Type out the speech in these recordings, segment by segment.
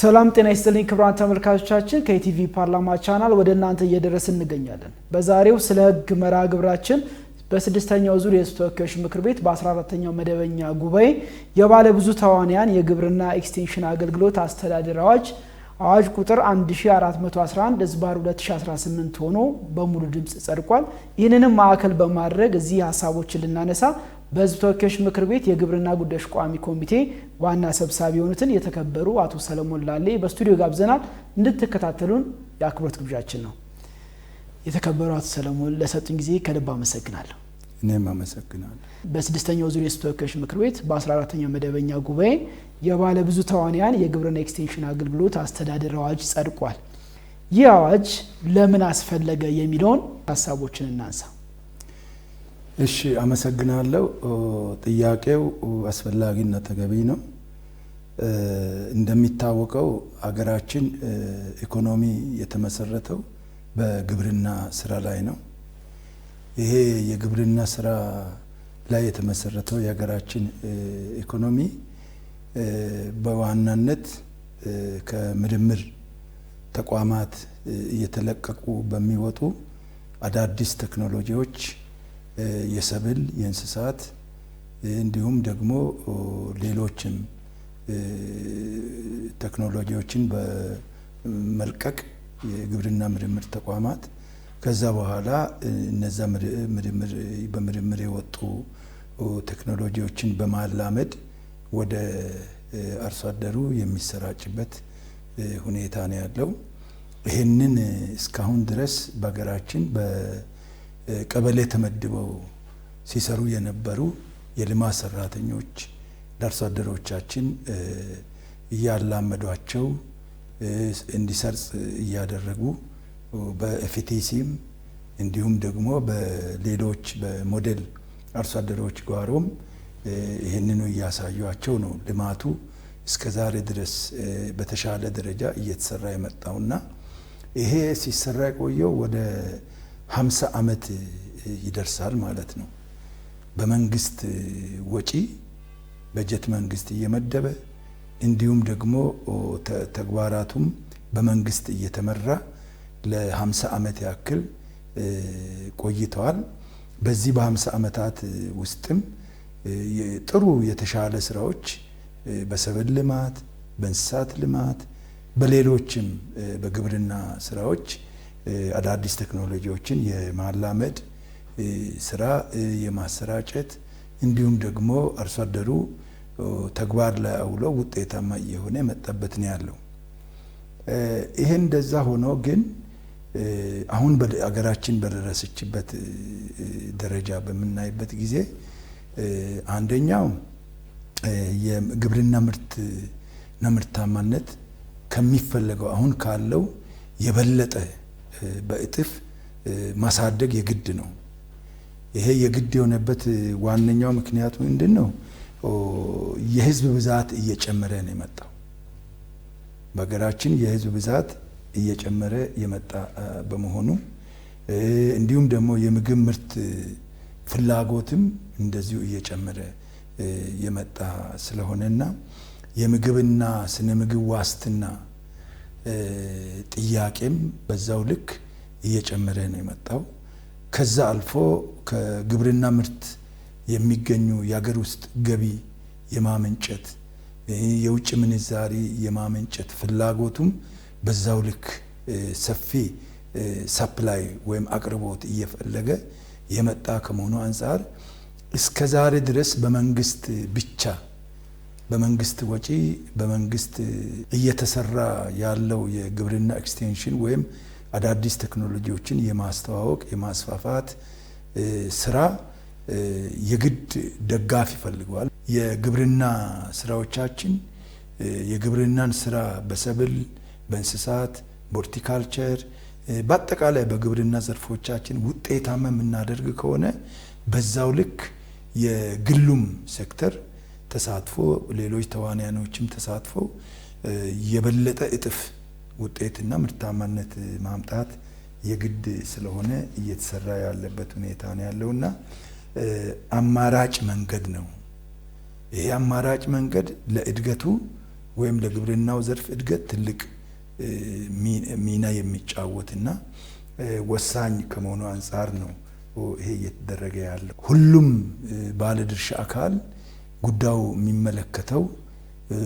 ሰላም ጤና ይስጥልኝ ክቡራን ተመልካቾቻችን ከኢቲቪ ፓርላማ ቻናል ወደ እናንተ እየደረስን እንገኛለን። በዛሬው ስለ ህግ መርሃ ግብራችን በስድስተኛው ዙር የህዝብ ተወካዮች ምክር ቤት በ14ኛው መደበኛ ጉባኤ የባለ ብዙ ተዋንያን የግብርና ኤክስቴንሽን አገልግሎት አስተዳደር አዋጅ ቁጥር 1411/2018 ሆኖ በሙሉ ድምጽ ጸድቋል። ይህንንም ማዕከል በማድረግ እዚህ ሀሳቦችን ልናነሳ በህዝብ ተወካዮች ምክር ቤት የግብርና ጉዳዮች ቋሚ ኮሚቴ ዋና ሰብሳቢ የሆኑትን የተከበሩ አቶ ሰለሞን ላሌ በስቱዲዮ ጋብዘናል። እንድትከታተሉን የአክብሮት ግብዣችን ነው። የተከበሩ አቶ ሰለሞን ለሰጡን ጊዜ ከልብ አመሰግናለሁ። እኔም አመሰግናለሁ። በስድስተኛው ዙር የህዝብ ተወካዮች ምክር ቤት በ14ኛው መደበኛ ጉባኤ የባለ ብዙ ተዋንያን የግብርና ኤክስቴንሽን አገልግሎት አስተዳደር አዋጅ ጸድቋል። ይህ አዋጅ ለምን አስፈለገ የሚለውን ሀሳቦችን እናንሳ። እሺ አመሰግናለሁ። ጥያቄው አስፈላጊና ተገቢ ነው። እንደሚታወቀው አገራችን ኢኮኖሚ የተመሰረተው በግብርና ስራ ላይ ነው። ይሄ የግብርና ስራ ላይ የተመሰረተው የሀገራችን ኢኮኖሚ በዋናነት ከምርምር ተቋማት እየተለቀቁ በሚወጡ አዳዲስ ቴክኖሎጂዎች የሰብል፣ የእንስሳት እንዲሁም ደግሞ ሌሎችም ቴክኖሎጂዎችን በመልቀቅ የግብርና ምርምር ተቋማት ከዛ በኋላ እነዛ በምርምር የወጡ ቴክኖሎጂዎችን በማላመድ ወደ አርሶ አደሩ የሚሰራጭበት ሁኔታ ነው ያለው። ይህንን እስካሁን ድረስ በሀገራችን በቀበሌ ተመድበው ሲሰሩ የነበሩ የልማት ሰራተኞች ለአርሶ አደሮቻችን እያላመዷቸው እንዲሰርጽ እያደረጉ በኤፍቲሲም እንዲሁም ደግሞ በሌሎች በሞዴል አርሶ አደሮች ጋሮም ይህንኑ እያሳዩቸው ነው ልማቱ እስከዛሬ ድረስ በተሻለ ደረጃ እየተሰራ የመጣውና ይሄ ሲሰራ የቆየው ወደ 50 ዓመት ይደርሳል ማለት ነው። በመንግስት ወጪ በጀት መንግስት እየመደበ እንዲሁም ደግሞ ተግባራቱም በመንግስት እየተመራ ለ50 ዓመት ያክል ቆይተዋል። በዚህ በ50 ዓመታት ውስጥም ጥሩ የተሻለ ስራዎች በሰብል ልማት፣ በእንስሳት ልማት፣ በሌሎችም በግብርና ስራዎች አዳዲስ ቴክኖሎጂዎችን የማላመድ ስራ የማሰራጨት እንዲሁም ደግሞ አርሶ አደሩ ተግባር ላይ አውሎ ውጤታማ እየሆነ መጣበት ነው ያለው። ይሄ እንደዛ ሆኖ ግን አሁን በአገራችን በደረሰችበት ደረጃ በምናይበት ጊዜ አንደኛው የግብርና ምርትና ምርታማነት ከሚፈለገው አሁን ካለው የበለጠ በእጥፍ ማሳደግ የግድ ነው። ይሄ የግድ የሆነበት ዋነኛው ምክንያቱ ምንድነው? የህዝብ ብዛት እየጨመረ ነው የመጣው። በሀገራችን የህዝብ ብዛት እየጨመረ የመጣ በመሆኑ እንዲሁም ደግሞ የምግብ ምርት ፍላጎትም እንደዚሁ እየጨመረ የመጣ ስለሆነና የምግብና ስነ ምግብ ዋስትና ጥያቄም በዛው ልክ እየጨመረ ነው የመጣው። ከዛ አልፎ ከግብርና ምርት የሚገኙ የሀገር ውስጥ ገቢ የማመንጨት የውጭ ምንዛሪ የማመንጨት ፍላጎቱም በዛው ልክ ሰፊ ሰፕላይ ወይም አቅርቦት እየፈለገ የመጣ ከመሆኑ አንፃር እስከ ዛሬ ድረስ በመንግስት ብቻ በመንግስት ወጪ በመንግስት እየተሰራ ያለው የግብርና ኤክስቴንሽን ወይም አዳዲስ ቴክኖሎጂዎችን የማስተዋወቅ የማስፋፋት ስራ የግድ ደጋፊ ይፈልገዋል። የግብርና ስራዎቻችን የግብርናን ስራ በሰብል፣ በእንስሳት፣ በሆርቲካልቸር በአጠቃላይ በግብርና ዘርፎቻችን ውጤታማ የምናደርግ ከሆነ በዛው ልክ የግሉም ሴክተር ተሳትፎ ሌሎች ተዋንያኖችም ተሳትፎ የበለጠ እጥፍ ውጤትና ምርታማነት ማምጣት የግድ ስለሆነ እየተሰራ ያለበት ሁኔታ ነው ያለውና አማራጭ መንገድ ነው። ይሄ አማራጭ መንገድ ለእድገቱ ወይም ለግብርናው ዘርፍ እድገት ትልቅ ሚና የሚጫወትና ወሳኝ ከመሆኑ አንጻር ነው ይሄ እየተደረገ ያለው። ሁሉም ባለድርሻ አካል ጉዳዩ የሚመለከተው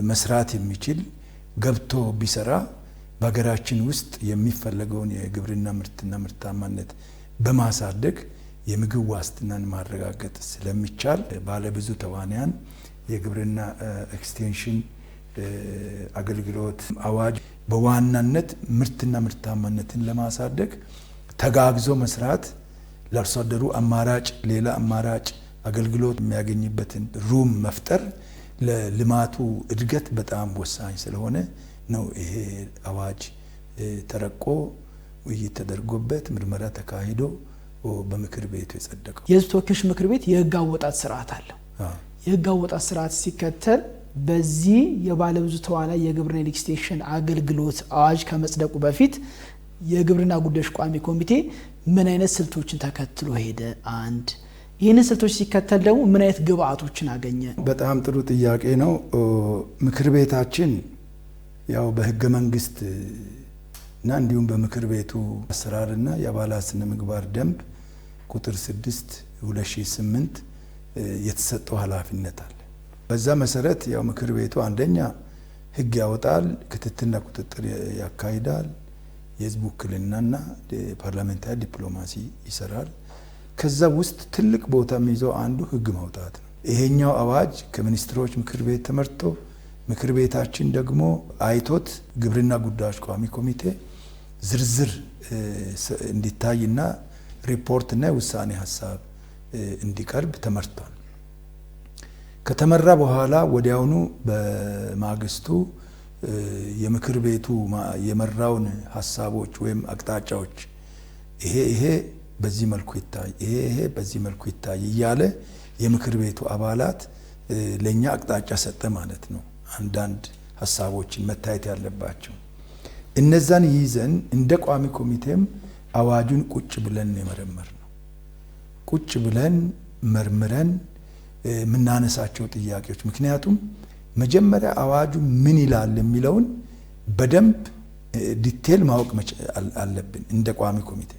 መስራት የሚችል ገብቶ ቢሰራ በሀገራችን ውስጥ የሚፈለገውን የግብርና ምርትና ምርታማነት በማሳደግ የምግብ ዋስትናን ማረጋገጥ ስለሚቻል ባለብዙ ተዋንያን የግብርና ኤክስቴንሽን አገልግሎት አዋጅ በዋናነት ምርትና ምርታማነትን ለማሳደግ ተጋግዞ መስራት፣ ለአርሶ አደሩ አማራጭ ሌላ አማራጭ አገልግሎት የሚያገኝበትን ሩም መፍጠር ለልማቱ እድገት በጣም ወሳኝ ስለሆነ ነው ይሄ አዋጅ ተረቆ ውይይት ተደርጎበት ምርመራ ተካሂዶ በምክር ቤቱ የጸደቀው። የሕዝብ ተወካዮች ምክር ቤት የህግ አወጣጥ ስርዓት አለው። የህግ አወጣጥ ስርዓት ሲከተል በዚህ የባለብዙ ተዋናይ የግብርና ኤክስቴንሽን አገልግሎት አዋጅ ከመጽደቁ በፊት የግብርና ጉዳዮች ቋሚ ኮሚቴ ምን አይነት ስልቶችን ተከትሎ ሄደ? አንድ ይህንን ስልቶች ሲከተል ደግሞ ምን አይነት ግብአቶችን አገኘ? በጣም ጥሩ ጥያቄ ነው። ምክር ቤታችን ያው በህገ መንግስት እና እንዲሁም በምክር ቤቱ አሰራርና የአባላት ስነ ምግባር ደንብ ቁጥር 6/2008 የተሰጠው ኃላፊነት አለ። በዛ መሰረት ያው ምክር ቤቱ አንደኛ ህግ ያወጣል፣ ክትትልና ቁጥጥር ያካሂዳል፣ የህዝብ ውክልናና ፓርላሜንታሪ ዲፕሎማሲ ይሰራል። ከዛ ውስጥ ትልቅ ቦታ የሚይዘው አንዱ ህግ ማውጣት ነው። ይሄኛው አዋጅ ከሚኒስትሮች ምክር ቤት ተመርቶ ምክር ቤታችን ደግሞ አይቶት ግብርና ጉዳዮች ቋሚ ኮሚቴ ዝርዝር እንዲታይና ሪፖርትና የውሳኔ ሀሳብ እንዲቀርብ ተመርቷል። ከተመራ በኋላ ወዲያውኑ በማግስቱ የምክር ቤቱ የመራውን ሀሳቦች ወይም አቅጣጫዎች ይሄ በዚህ መልኩ ይታይ፣ ይሄ በዚህ መልኩ ይታይ እያለ የምክር ቤቱ አባላት ለኛ አቅጣጫ ሰጠ ማለት ነው። አንዳንድ ሀሳቦችን መታየት ያለባቸው እነዛን ይዘን እንደ ቋሚ ኮሚቴም አዋጁን ቁጭ ብለን የመረመር ነው። ቁጭ ብለን መርምረን የምናነሳቸው ጥያቄዎች፣ ምክንያቱም መጀመሪያ አዋጁ ምን ይላል የሚለውን በደንብ ዲቴል ማወቅ አለብን። እንደ ቋሚ ኮሚቴ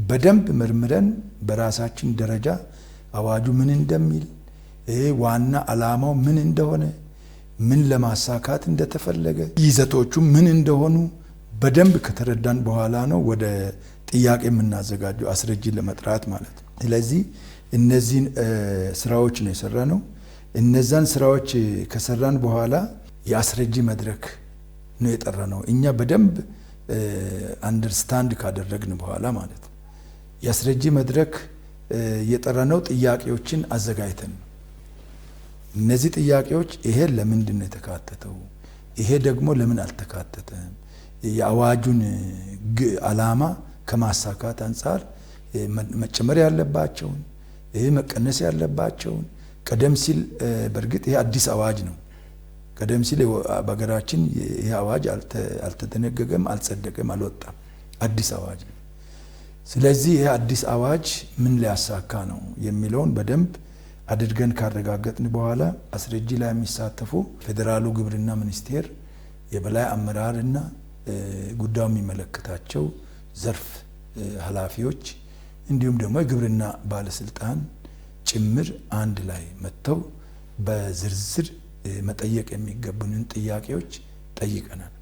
በደንብ መርምረን በራሳችን ደረጃ አዋጁ ምን እንደሚል ዋና ዓላማው ምን እንደሆነ ምን ለማሳካት እንደተፈለገ ይዘቶቹ ምን እንደሆኑ በደንብ ከተረዳን በኋላ ነው ወደ ጥያቄ የምናዘጋጀው አስረጂ ለመጥራት ማለት ነው። ስለዚህ እነዚህን ስራዎች ነው የሰራነው። እነዛን ስራዎች ከሰራን በኋላ የአስረጂ መድረክ ነው የጠራነው። እኛ በደንብ አንደርስታንድ ካደረግን በኋላ ማለት ነው። የአስረጂ መድረክ የጠራነው ጥያቄዎችን አዘጋጅተን ነው። እነዚህ ጥያቄዎች ይሄ ለምንድን ነው የተካተተው? ይሄ ደግሞ ለምን አልተካተተም? የአዋጁን ዓላማ ከማሳካት አንጻር መጨመር ያለባቸውን መቀነስ ያለባቸውን ቀደም ሲል በእርግጥ ይሄ አዲስ አዋጅ ነው። ቀደም ሲል በሀገራችን ይሄ አዋጅ አልተደነገገም፣ አልጸደቀም፣ አልወጣም። አዲስ አዋጅ ነው። ስለዚህ ይሄ አዲስ አዋጅ ምን ሊያሳካ ነው የሚለውን በደንብ አድርገን ካረጋገጥን በኋላ አስረጂ ላይ የሚሳተፉ ፌዴራሉ ግብርና ሚኒስቴር የበላይ አመራርና ጉዳዩ የሚመለከታቸው ዘርፍ ኃላፊዎች እንዲሁም ደግሞ የግብርና ባለስልጣን ጭምር አንድ ላይ መጥተው በዝርዝር መጠየቅ የሚገቡንን ጥያቄዎች ጠይቀናል።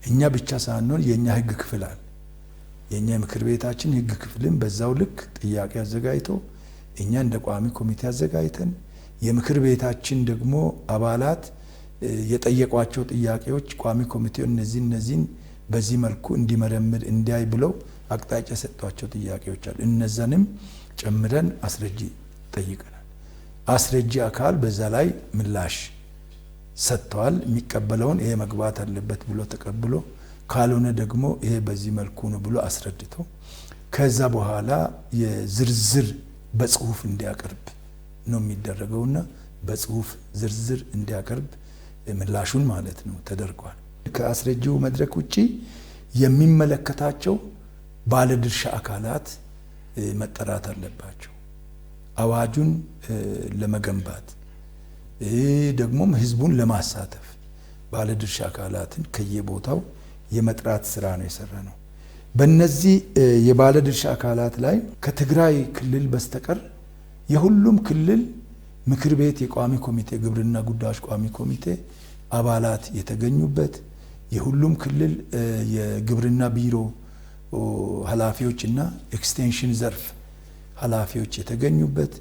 እኛ ብቻ ሳንሆን የኛ ህግ ክፍል አለ። የኛ ምክር ቤታችን ህግ ክፍልም በዛው ልክ ጥያቄ አዘጋጅቶ እኛ እንደ ቋሚ ኮሚቴ አዘጋጅተን የምክር ቤታችን ደግሞ አባላት የጠየቋቸው ጥያቄዎች ቋሚ ኮሚቴው እነዚህን በዚህ መልኩ እንዲመረምር እንዲያይ ብለው አቅጣጫ ሰጧቸው ጥያቄዎች አሉ። እነዛንም ጨምረን አስረጂ ጠይቀናል። አስረጂ አካል በዛ ላይ ምላሽ ሰጥተዋል። የሚቀበለውን ይሄ መግባት አለበት ብሎ ተቀብሎ ካልሆነ ደግሞ ይሄ በዚህ መልኩ ነው ብሎ አስረድቶ ከዛ በኋላ የዝርዝር በጽሁፍ እንዲያቀርብ ነው የሚደረገውና በጽሁፍ ዝርዝር እንዲያቀርብ ምላሹን ማለት ነው ተደርጓል። ከአስረጂው መድረክ ውጪ የሚመለከታቸው ባለድርሻ አካላት መጠራት አለባቸው። አዋጁን ለመገንባት ደግሞም ህዝቡን ለማሳተፍ ባለድርሻ አካላትን ከየቦታው የመጥራት ስራ ነው የሰራ ነው። በእነዚህ የባለድርሻ አካላት ላይ ከትግራይ ክልል በስተቀር የሁሉም ክልል ምክር ቤት የቋሚ ኮሚቴ ግብርና ጉዳዮች ቋሚ ኮሚቴ አባላት የተገኙበት፣ የሁሉም ክልል የግብርና ቢሮ ኃላፊዎችና ኤክስቴንሽን ዘርፍ ኃላፊዎች የተገኙበት፣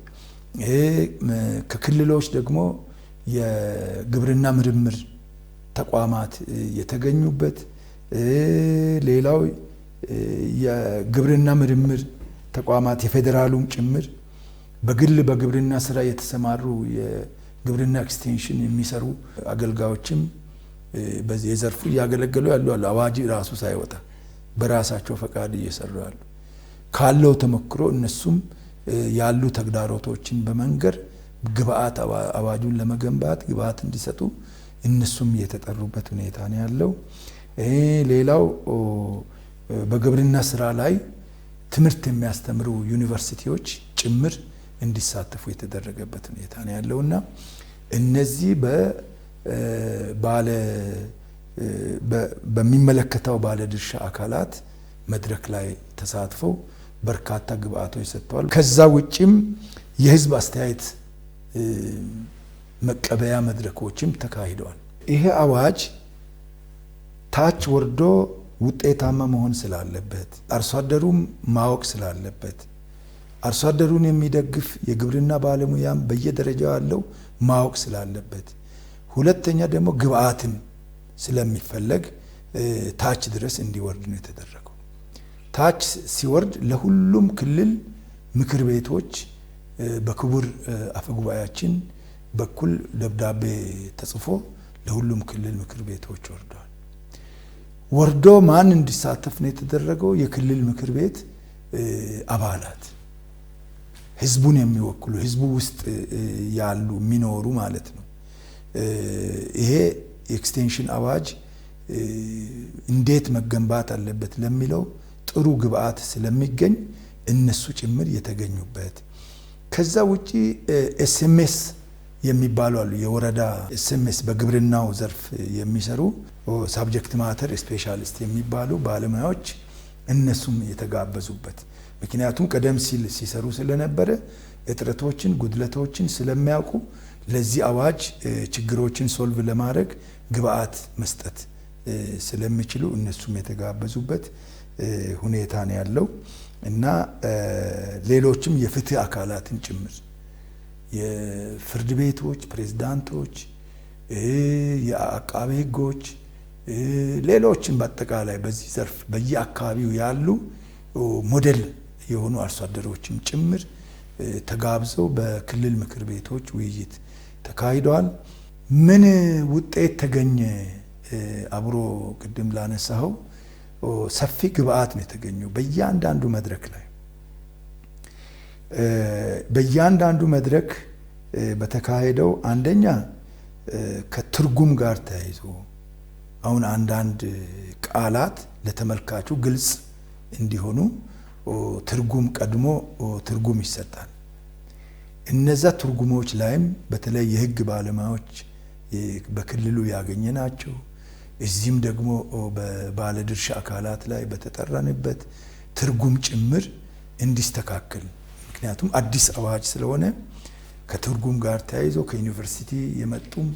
ከክልሎች ደግሞ የግብርና ምርምር ተቋማት የተገኙበት፣ ሌላው የግብርና ምርምር ተቋማት የፌዴራሉም ጭምር በግል በግብርና ስራ የተሰማሩ የግብርና ኤክስቴንሽን የሚሰሩ አገልጋዮችም በዚህ የዘርፉ እያገለገሉ ያሉ አሉ። አዋጅ ራሱ ሳይወጣ በራሳቸው ፈቃድ እየሰሩ ያሉ ካለው ተሞክሮ እነሱም ያሉ ተግዳሮቶችን በመንገር ግብአት አዋጁን ለመገንባት ግብአት እንዲሰጡ እነሱም የተጠሩበት ሁኔታ ነው ያለው። ሌላው በግብርና ስራ ላይ ትምህርት የሚያስተምሩ ዩኒቨርሲቲዎች ጭምር እንዲሳተፉ የተደረገበት ሁኔታ ነው ያለውና እነዚህ በሚመለከተው ባለድርሻ አካላት መድረክ ላይ ተሳትፈው በርካታ ግብአቶች ሰጥተዋል። ከዛ ውጭም የህዝብ አስተያየት መቀበያ መድረኮችም ተካሂደዋል። ይሄ አዋጅ ታች ወርዶ ውጤታማ መሆን ስላለበት አርሶ አደሩም ማወቅ ስላለበት አርሶ አደሩን የሚደግፍ የግብርና ባለሙያም በየደረጃው ያለው ማወቅ ስላለበት፣ ሁለተኛ ደግሞ ግብአትም ስለሚፈለግ ታች ድረስ እንዲወርድ ነው የተደረገው። ታች ሲወርድ ለሁሉም ክልል ምክር ቤቶች በክቡር አፈጉባኤያችን በኩል ደብዳቤ ተጽፎ ለሁሉም ክልል ምክር ቤቶች ወርዷል። ወርዶ ማን እንዲሳተፍ ነው የተደረገው? የክልል ምክር ቤት አባላት ህዝቡን የሚወክሉ ህዝቡ ውስጥ ያሉ የሚኖሩ ማለት ነው። ይሄ ኤክስቴንሽን አዋጅ እንዴት መገንባት አለበት ለሚለው ጥሩ ግብአት ስለሚገኝ እነሱ ጭምር የተገኙበት። ከዛ ውጪ ኤስኤምኤስ የሚባሉ አሉ። የወረዳ ኤስኤምኤስ በግብርናው ዘርፍ የሚሰሩ ሳብጀክት ማተር ስፔሻሊስት የሚባሉ ባለሙያዎች እነሱም የተጋበዙበት፣ ምክንያቱም ቀደም ሲል ሲሰሩ ስለነበረ እጥረቶችን ጉድለቶችን ስለሚያውቁ ለዚህ አዋጅ ችግሮችን ሶልቭ ለማድረግ ግብአት መስጠት ስለሚችሉ እነሱም የተጋበዙበት ሁኔታ ነው ያለው እና ሌሎችም የፍትህ አካላትን ጭምር የፍርድ ቤቶች ፕሬዝዳንቶች፣ የአቃቤ ሕጎች፣ ሌሎችም በአጠቃላይ በዚህ ዘርፍ በየአካባቢው ያሉ ሞዴል የሆኑ አርሶ አደሮችም ጭምር ተጋብዘው በክልል ምክር ቤቶች ውይይት ተካሂደዋል። ምን ውጤት ተገኘ? አብሮ ቅድም ላነሳው ሰፊ ግብአት ነው የተገኘው። በእያንዳንዱ መድረክ ላይ በእያንዳንዱ መድረክ በተካሄደው አንደኛ ከትርጉም ጋር ተያይዞ አሁን አንዳንድ ቃላት ለተመልካቹ ግልጽ እንዲሆኑ ትርጉም ቀድሞ ትርጉም ይሰጣል። እነዛ ትርጉሞች ላይም በተለይ የህግ ባለሙያዎች በክልሉ ያገኘናቸው እዚህም ደግሞ በባለድርሻ አካላት ላይ በተጠራንበት ትርጉም ጭምር እንዲስተካከል፣ ምክንያቱም አዲስ አዋጅ ስለሆነ ከትርጉም ጋር ተያይዞ ከዩኒቨርሲቲ የመጡም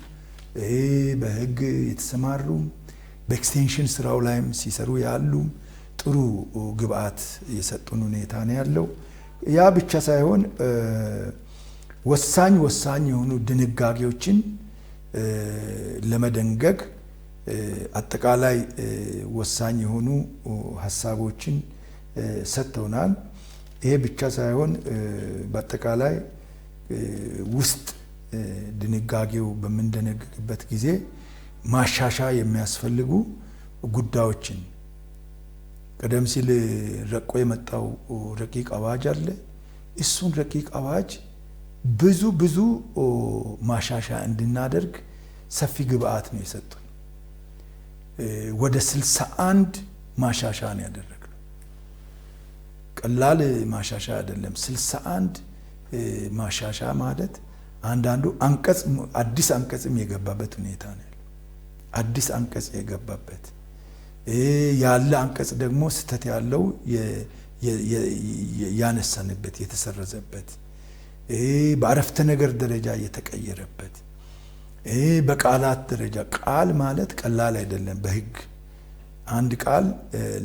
በህግ የተሰማሩ በኤክስቴንሽን ስራው ላይም ሲሰሩ ያሉ ጥሩ ግብአት የሰጡን ሁኔታ ነው ያለው። ያ ብቻ ሳይሆን ወሳኝ የሆኑ ድንጋጌዎችን ለመደንገግ አጠቃላይ ወሳኝ የሆኑ ሀሳቦችን ሰጥተውናል። ይሄ ብቻ ሳይሆን በአጠቃላይ ውስጥ ድንጋጌው በምንደነግግበት ጊዜ ማሻሻያ የሚያስፈልጉ ጉዳዮችን ቀደም ሲል ረቆ የመጣው ረቂቅ አዋጅ አለ። እሱን ረቂቅ አዋጅ ብዙ ማሻሻያ እንድናደርግ ሰፊ ግብአት ነው የሰጡን። ወደ 61 ማሻሻያ ነው ያደረግነው። ቀላል ማሻሻያ አይደለም። 61 ማሻሻያ ማለት አንዳንዱ አንቀጽ አዲስ አንቀጽም የገባበት ሁኔታ ነው ያለው። አዲስ አንቀጽ የገባበት ያለ አንቀጽ ደግሞ ስተት ያለው ያነሳንበት የተሰረዘበት በአረፍተ ነገር ደረጃ የተቀየረበት በቃላት ደረጃ ቃል ማለት ቀላል አይደለም። በህግ አንድ ቃል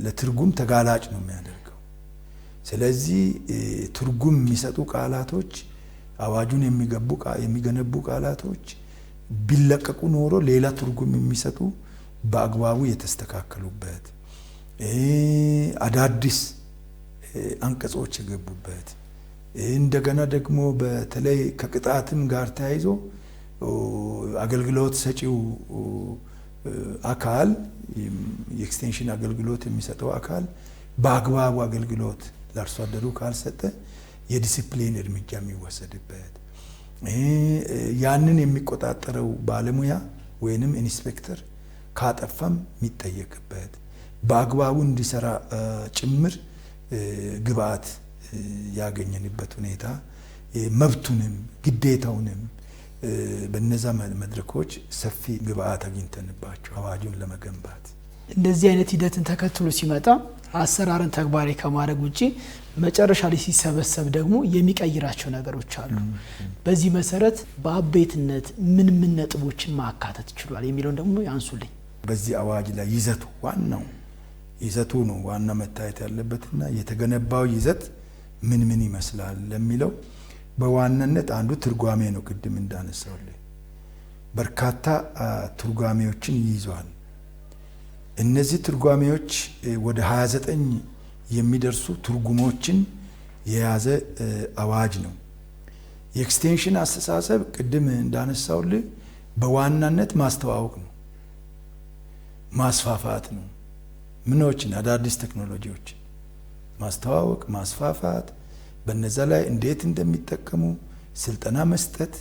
ለትርጉም ተጋላጭ ነው የሚያደርገው። ስለዚህ ትርጉም የሚሰጡ ቃላቶች አዋጁን የሚገነቡ ቃላቶች ቢለቀቁ ኖሮ ሌላ ትርጉም የሚሰጡ በአግባቡ የተስተካከሉበት አዳዲስ አንቀጾች የገቡበት እንደገና ደግሞ በተለይ ከቅጣትም ጋር ተያይዞ አገልግሎት ሰጪው አካል የኤክስቴንሽን አገልግሎት የሚሰጠው አካል በአግባቡ አገልግሎት ለአርሶ አደሩ ካልሰጠ የዲሲፕሊን እርምጃ የሚወሰድበት ያንን የሚቆጣጠረው ባለሙያ ወይንም ኢንስፔክተር ካጠፋም የሚጠየቅበት በአግባቡ እንዲሰራ ጭምር ግብአት ያገኘንበት ሁኔታ መብቱንም ግዴታውንም በነዛ መድረኮች ሰፊ ግብአት አግኝተንባቸው አዋጁን ለመገንባት እንደዚህ አይነት ሂደትን ተከትሎ ሲመጣ አሰራርን ተግባራዊ ከማድረግ ውጪ መጨረሻ ላይ ሲሰበሰብ ደግሞ የሚቀይራቸው ነገሮች አሉ። በዚህ መሰረት በአበይትነት ምን ነጥቦችን ማካተት ይችላል የሚለውን ደግሞ ያንሱልኝ። በዚህ አዋጅ ላይ ይዘቱ ነው ዋና መታየት ያለበትና የተገነባው ይዘት ምን ይመስላል ለሚለው በዋናነት አንዱ ትርጓሜ ነው። ቅድም እንዳነሳውልኝ በርካታ ትርጓሜዎችን ይይዟል። እነዚህ ትርጓሜዎች ወደ 29 የሚደርሱ ትርጉሞችን የያዘ አዋጅ ነው። የኤክስቴንሽን አስተሳሰብ ቅድም እንዳነሳውልኝ በዋናነት ማስተዋወቅ ነው፣ ማስፋፋት ነው። ምኖችን አዳዲስ ቴክኖሎጂዎችን ማስተዋወቅ፣ ማስፋፋት፣ በነዛ ላይ እንዴት እንደሚጠቀሙ ስልጠና መስጠት፣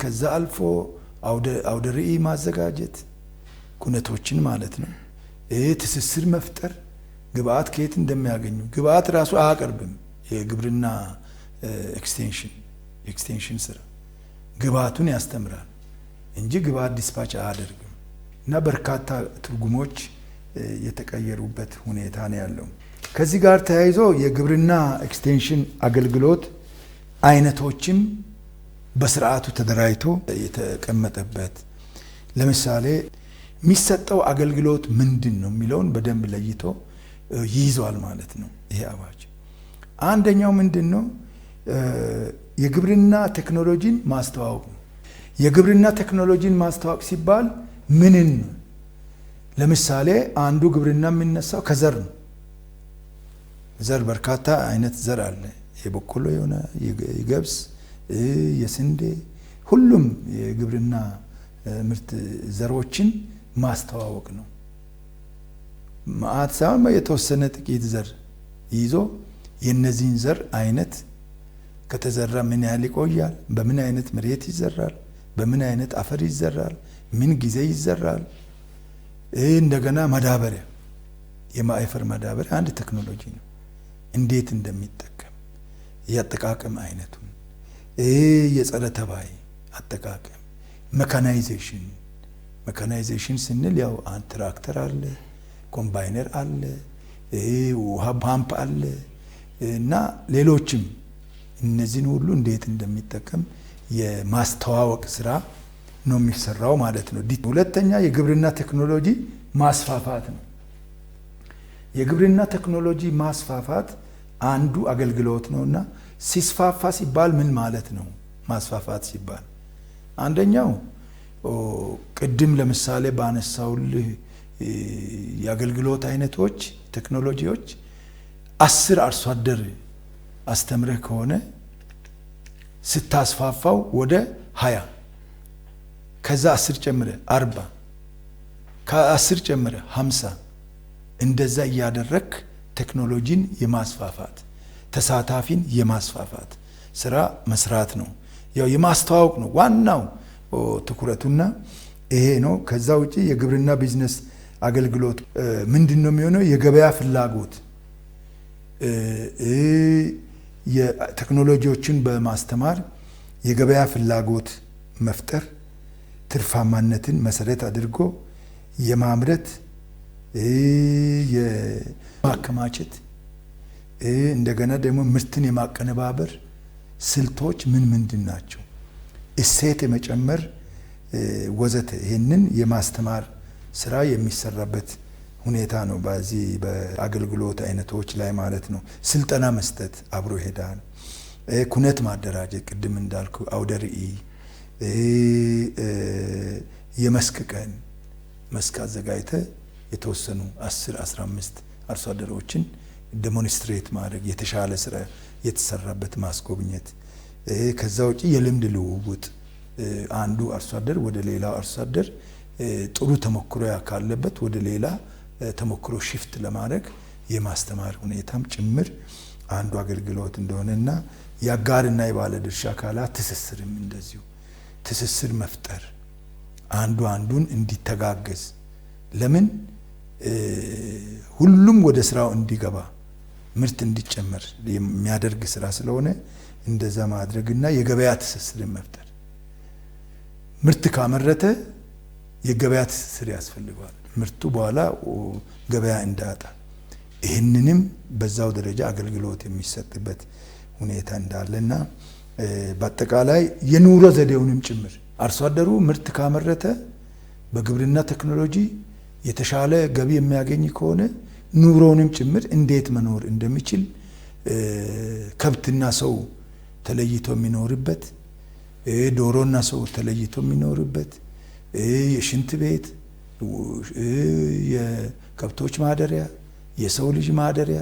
ከዛ አልፎ አውደ ርዕይ ማዘጋጀት ኩነቶችን ማለት ነው። ትስስር መፍጠር፣ ግብአት ከየት እንደሚያገኙ ግብአት ራሱ አያቀርብም። የግብርና ኤክስቴንሽን ስራ ግብአቱን ያስተምራል እንጂ ግብአት ዲስፓች አያደርግም። እና በርካታ ትርጉሞች የተቀየሩበት ሁኔታ ነው ያለው። ከዚህ ጋር ተያይዞ የግብርና ኤክስቴንሽን አገልግሎት አይነቶችም በስርዓቱ ተደራጅቶ የተቀመጠበት፣ ለምሳሌ የሚሰጠው አገልግሎት ምንድን ነው የሚለውን በደንብ ለይቶ ይይዟል ማለት ነው ይሄ አዋጅ። አንደኛው ምንድን ነው? የግብርና ቴክኖሎጂን ማስተዋወቅ ነው። የግብርና ቴክኖሎጂን ማስተዋወቅ ሲባል ምንን ነው? ለምሳሌ አንዱ ግብርና የሚነሳው ከዘር ነው። ዘር በርካታ አይነት ዘር አለ። የበቆሎ የሆነ የገብስ፣ የስንዴ፣ ሁሉም የግብርና ምርት ዘሮችን ማስተዋወቅ ነው። ማአት ሳይሆን የተወሰነ ጥቂት ዘር ይዞ የነዚህን ዘር አይነት ከተዘራ ምን ያህል ይቆያል፣ በምን አይነት መሬት ይዘራል፣ በምን አይነት አፈር ይዘራል፣ ምን ጊዜ ይዘራል። እንደገና ማዳበሪያ፣ የማይፈር ማዳበሪያ አንድ ቴክኖሎጂ ነው። እንዴት እንደሚጠቀም የአጠቃቀም አይነቱን፣ የጸረ ተባይ አጠቃቀም፣ መካናይዜሽን ስንል ያው አንድ ትራክተር አለ፣ ኮምባይነር አለ፣ ውሃ ፓምፕ አለ እና ሌሎችም እነዚህን ሁሉ እንዴት እንደሚጠቀም የማስተዋወቅ ስራ ነው የሚሰራው ማለት ነው። ሁለተኛ የግብርና ቴክኖሎጂ ማስፋፋት ነው። የግብርና ቴክኖሎጂ ማስፋፋት አንዱ አገልግሎት ነውና ሲስፋፋ ሲባል ምን ማለት ነው? ማስፋፋት ሲባል አንደኛው ቅድም ለምሳሌ ባነሳውልህ የአገልግሎት አይነቶች ቴክኖሎጂዎች 10 አርሶ አደር አስተምረህ ከሆነ ስታስፋፋው ወደ 20 ከዛ 10 ጨምረ 40 ከ10 ጨምረ 50 እንደዛ እያደረክ ቴክኖሎጂን የማስፋፋት ተሳታፊን የማስፋፋት ስራ መስራት ነው። ያው የማስተዋወቅ ነው ዋናው ትኩረቱና ይሄ ነው። ከዛ ውጪ የግብርና ቢዝነስ አገልግሎት ምንድን ነው የሚሆነው? የገበያ ፍላጎት የቴክኖሎጂዎችን በማስተማር የገበያ ፍላጎት መፍጠር፣ ትርፋማነትን መሰረት አድርጎ የማምረት የማከማቸት እንደገና ደግሞ ምርትን የማቀነባበር ስልቶች ምንድን ናቸው? እሴት የመጨመር ወዘተ ይህንን የማስተማር ስራ የሚሰራበት ሁኔታ ነው። በዚህ በአገልግሎት አይነቶች ላይ ማለት ነው። ስልጠና መስጠት አብሮ ይሄዳል። ኩነት ማደራጀት ቅድም እንዳልኩ አውደ ርዕይ፣ የመስክ ቀን መስክ አዘጋጅተ የተወሰኑ 10-15 አርሶ አደሮችን ዴሞንስትሬት ማድረግ የተሻለ ስራ የተሰራበት ማስጎብኘት። ከዛ ውጪ የልምድ ልውውጥ አንዱ አርሶ አደር ወደ ሌላው አርሶ አደር ጥሩ ተሞክሮ ካለበት ወደ ሌላ ተሞክሮ ሽፍት ለማድረግ የማስተማር ሁኔታም ጭምር አንዱ አገልግሎት እንደሆነና የአጋርና የባለድርሻ አካላት ትስስርም እንደዚሁ ትስስር መፍጠር አንዱ አንዱን እንዲተጋገዝ ለምን ሁሉም ወደ ስራው እንዲገባ ምርት እንዲጨመር የሚያደርግ ስራ ስለሆነ እንደዛ ማድረግና የገበያ ትስስርን መፍጠር። ምርት ካመረተ የገበያ ትስስር ያስፈልገዋል። ምርቱ በኋላ ገበያ እንዳያጣ ይህንንም በዛው ደረጃ አገልግሎት የሚሰጥበት ሁኔታ እንዳለና በአጠቃላይ የኑሮ ዘዴውንም ጭምር አርሶ አደሩ ምርት ካመረተ በግብርና ቴክኖሎጂ የተሻለ ገቢ የሚያገኝ ከሆነ ኑሮውንም ጭምር እንዴት መኖር እንደሚችል ከብትና ሰው ተለይቶ የሚኖርበት ዶሮና ሰው ተለይቶ የሚኖርበት የሽንት ቤት የከብቶች ማደሪያ የሰው ልጅ ማደሪያ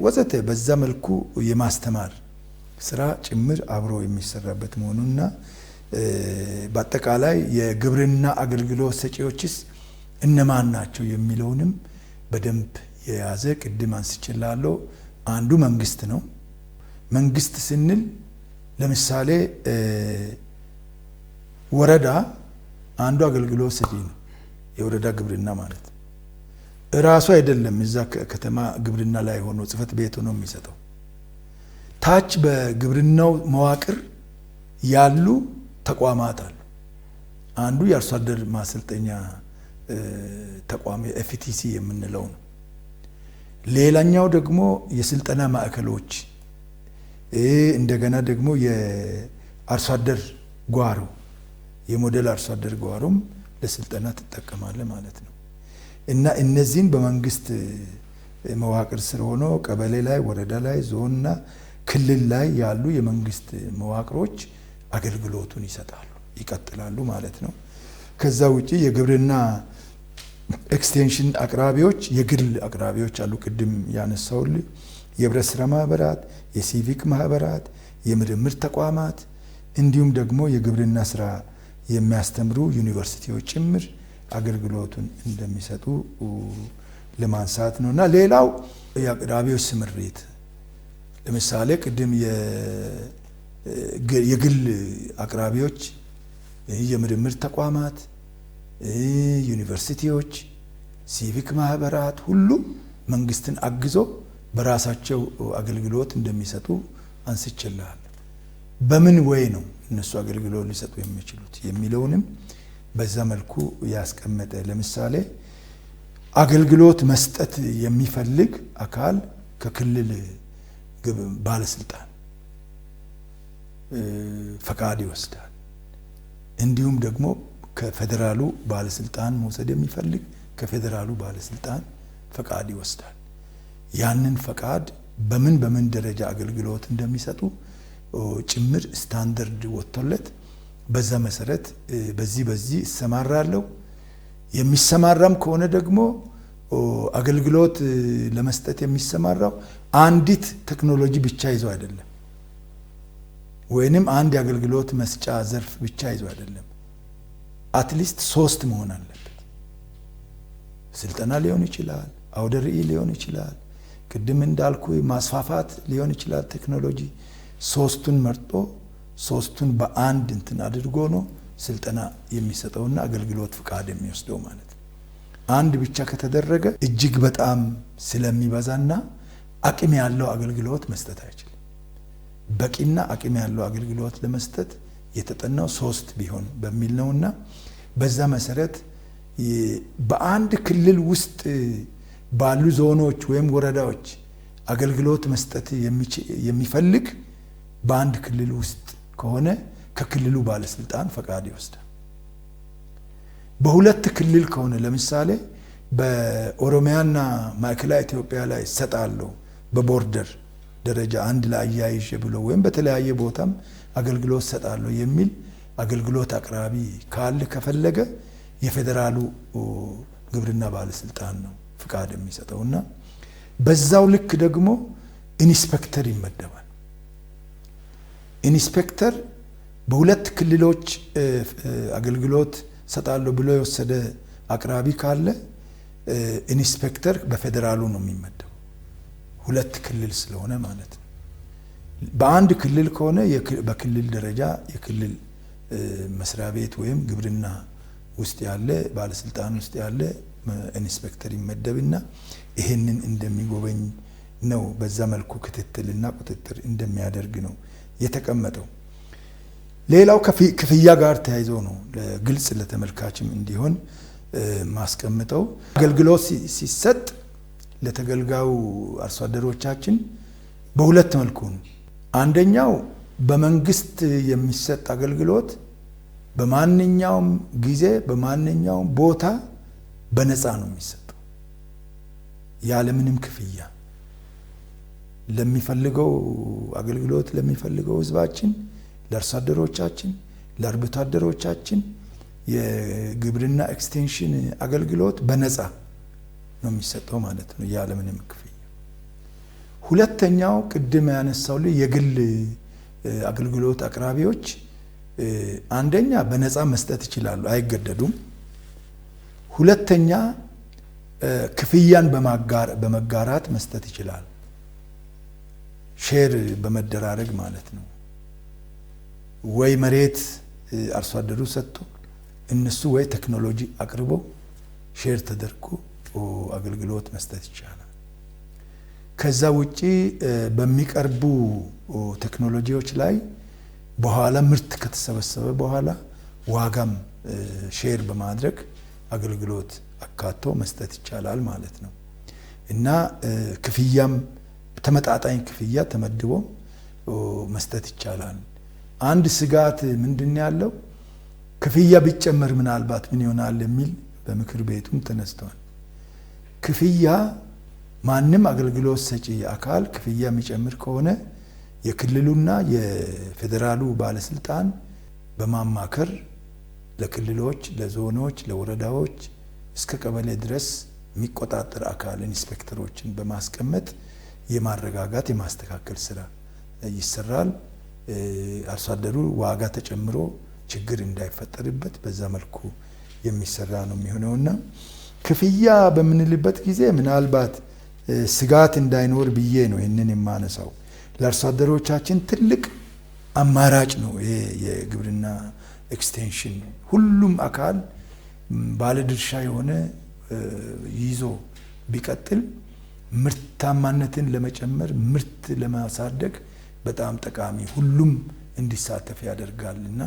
ወዘተ በዛ መልኩ የማስተማር ስራ ጭምር አብሮ የሚሰራበት መሆኑና በአጠቃላይ የግብርና አገልግሎት ሰጪዎችስ እነማን ናቸው የሚለውንም በደንብ የያዘ ቅድም አንስቼላለሁ። አንዱ መንግስት ነው። መንግስት ስንል ለምሳሌ ወረዳ አንዱ አገልግሎት ሰጪ ነው። የወረዳ ግብርና ማለት እራሱ አይደለም እዛ ከተማ ግብርና ላይ ሆኖ ጽህፈት ቤት ሆኖ የሚሰጠው። ታች በግብርናው መዋቅር ያሉ ተቋማት አሉ። አንዱ የአርሶ አደር ማሰልጠኛ ተቋም ኤፍቲሲ የምንለው ነው። ሌላኛው ደግሞ የስልጠና ማዕከሎች እንደገና ደግሞ የአርሶ አደር ጓሮ የሞዴል አርሶ አደር ጓሮም ለስልጠና ትጠቀማለ ማለት ነው። እና እነዚህን በመንግስት መዋቅር ስር ሆኖ ቀበሌ ላይ፣ ወረዳ ላይ፣ ዞንና ክልል ላይ ያሉ የመንግስት መዋቅሮች አገልግሎቱን ይሰጣሉ፣ ይቀጥላሉ ማለት ነው። ከዛ ውጪ የግብርና ኤክስቴንሽን አቅራቢዎች፣ የግል አቅራቢዎች አሉ። ቅድም ያነሳውል የህብረት ስራ ማህበራት፣ የሲቪክ ማህበራት፣ የምርምር ተቋማት እንዲሁም ደግሞ የግብርና ስራ የሚያስተምሩ ዩኒቨርሲቲዎች ጭምር አገልግሎቱን እንደሚሰጡ ለማንሳት ነው። እና ሌላው የአቅራቢዎች ስምሪት ለምሳሌ ቅድም የግል አቅራቢዎች፣ የምርምር ተቋማት፣ ዩኒቨርሲቲዎች፣ ሲቪክ ማህበራት ሁሉ መንግስትን አግዞ በራሳቸው አገልግሎት እንደሚሰጡ አንስችላል። በምን ወይ ነው እነሱ አገልግሎት ሊሰጡ የሚችሉት የሚለውንም በዛ መልኩ ያስቀመጠ። ለምሳሌ አገልግሎት መስጠት የሚፈልግ አካል ከክልል ባለስልጣን ፈቃድ ይወስዳል። እንዲሁም ደግሞ ከፌደራሉ ባለስልጣን መውሰድ የሚፈልግ ከፌደራሉ ባለስልጣን ፈቃድ ይወስዳል። ያንን ፈቃድ በምን ደረጃ አገልግሎት እንደሚሰጡ ጭምር ስታንዳርድ ወጥቶለት በዛ መሰረት በዚህ እሰማራለሁ። የሚሰማራም ከሆነ ደግሞ አገልግሎት ለመስጠት የሚሰማራው አንዲት ቴክኖሎጂ ብቻ ይዞ አይደለም፣ ወይንም አንድ የአገልግሎት መስጫ ዘርፍ ብቻ ይዞ አይደለም። አትሊስት 3 መሆን አለበት። ስልጠና ሊሆን ይችላል፣ አውደ ርዕይ ሊሆን ይችላል፣ ቅድም እንዳልኩ ማስፋፋት ሊሆን ይችላል። ቴክኖሎጂ 3ቱን መርጦ 3ቱን በአንድ እንትን አድርጎ ነው ስልጠና የሚሰጠውና አገልግሎት ፍቃድ የሚወስደው ማለት ነው። አንድ ብቻ ከተደረገ እጅግ በጣም ስለሚበዛና አቅም ያለው አገልግሎት መስጠት አይችልም። በቂና አቅም ያለው አገልግሎት ለመስጠት የተጠናው 3 ቢሆን በሚል ነውና በዛ መሰረት በአንድ ክልል ውስጥ ባሉ ዞኖች ወይም ወረዳዎች አገልግሎት መስጠት የሚፈልግ በአንድ ክልል ውስጥ ከሆነ ከክልሉ ባለስልጣን ፈቃድ ይወስዳል። በሁለት ክልል ከሆነ ለምሳሌ በኦሮሚያና ማዕከላዊ ኢትዮጵያ ላይ ሰጣለው በቦርደር ደረጃ አንድ ላይ አያይዤ ብሎ ወይም በተለያየ ቦታም አገልግሎት ሰጣለው የሚል አገልግሎት አቅራቢ ካለ ከፈለገ የፌደራሉ ግብርና ባለስልጣን ነው ፍቃድ የሚሰጠውና በዛው ልክ ደግሞ ኢንስፔክተር ይመደባል። ኢንስፔክተር በሁለት ክልሎች አገልግሎት ሰጣለው ብሎ የወሰደ አቅራቢ ካለ ኢንስፔክተር በፌደራሉ ነው የሚመደበው፣ ሁለት ክልል ስለሆነ ማለት ነው። በአንድ ክልል ከሆነ በክልል ደረጃ የክልል መስሪያ ቤት ወይም ግብርና ውስጥ ያለ ባለስልጣን ውስጥ ያለ ኢንስፔክተር ይመደብና ይሄንን እንደሚጎበኝ ነው። በዛ መልኩ ክትትልና ቁጥጥር እንደሚያደርግ ነው የተቀመጠው። ሌላው ክፍያ ጋር ተያይዞ ነው ለግልጽ ለተመልካችም እንዲሆን ማስቀምጠው። አገልግሎት ሲሰጥ ለተገልጋዩ አርሶ አደሮቻችን በሁለት መልኩ ነው። አንደኛው በመንግስት የሚሰጥ አገልግሎት በማንኛውም ጊዜ በማንኛውም ቦታ በነፃ ነው የሚሰጠው ያለምንም ክፍያ ለሚፈልገው አገልግሎት ለሚፈልገው ህዝባችን፣ ለአርሶ አደሮቻችን፣ ለአርብቶ አደሮቻችን የግብርና ኤክስቴንሽን አገልግሎት በነፃ ነው የሚሰጠው ማለት ነው ያለምንም ክፍያ። ሁለተኛው ቅድም ያነሳው የግል አገልግሎት አቅራቢዎች አንደኛ በነፃ መስጠት ይችላሉ፣ አይገደዱም። ሁለተኛ ክፍያን በመጋራት መስጠት ይችላሉ፣ ሼር በመደራረግ ማለት ነው። ወይ መሬት አርሶ አደሩ ሰጥቶ እነሱ ወይ ቴክኖሎጂ አቅርቦ ሼር ተደርጎ አገልግሎት መስጠት ይቻላል። ከዛ ውጪ በሚቀርቡ ቴክኖሎጂዎች ላይ በኋላ ምርት ከተሰበሰበ በኋላ ዋጋም ሼር በማድረግ አገልግሎት አካቶ መስጠት ይቻላል ማለት ነው እና ክፍያም ተመጣጣኝ ክፍያ ተመድቦ መስጠት ይቻላል። አንድ ስጋት ምንድን ያለው ክፍያ ቢጨመር ምናልባት ምን ይሆናል የሚል በምክር ቤቱም ተነስቷል። ክፍያ ማንም አገልግሎት ሰጪ አካል ክፍያ የሚጨምር ከሆነ የክልሉና የፌደራሉ ባለስልጣን በማማከር ለክልሎች፣ ለዞኖች፣ ለወረዳዎች እስከ ቀበሌ ድረስ የሚቆጣጠር አካል ኢንስፔክተሮችን በማስቀመጥ የማረጋጋት የማስተካከል ስራ ይሰራል። አርሶ አደሩ ዋጋ ተጨምሮ ችግር እንዳይፈጠርበት በዛ መልኩ የሚሰራ ነው የሚሆነውና ክፍያ በምንልበት ጊዜ ምናልባት ስጋት እንዳይኖር ብዬ ነው ይህንን የማነሳው። ለአርሶ አደሮቻችን ትልቅ አማራጭ ነው ይሄ የግብርና ኤክስቴንሽን። ሁሉም አካል ባለድርሻ የሆነ ይዞ ቢቀጥል ምርታማነትን ለመጨመር ምርት ለማሳደግ በጣም ጠቃሚ ሁሉም እንዲሳተፍ ያደርጋልና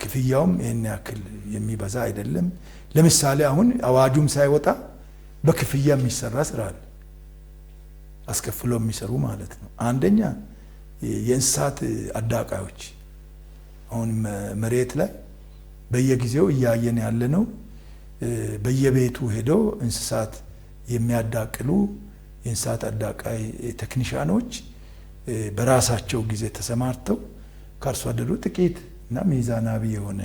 ክፍያውም ይሄን ያክል የሚበዛ አይደለም። ለምሳሌ አሁን አዋጁም ሳይወጣ በክፍያ የሚሰራ ስራ አለ፣ አስከፍሎ የሚሰሩ ማለት ነው። አንደኛ የእንስሳት አዳቃዮች አሁን መሬት ላይ በየጊዜው እያየን ያለ ነው። በየቤቱ ሄደው እንስሳት የሚያዳቅሉ የእንስሳት አዳቃይ ቴክኒሻኖች በራሳቸው ጊዜ ተሰማርተው ከአርሶ አደሩ ጥቂት እና ሚዛናዊ የሆነ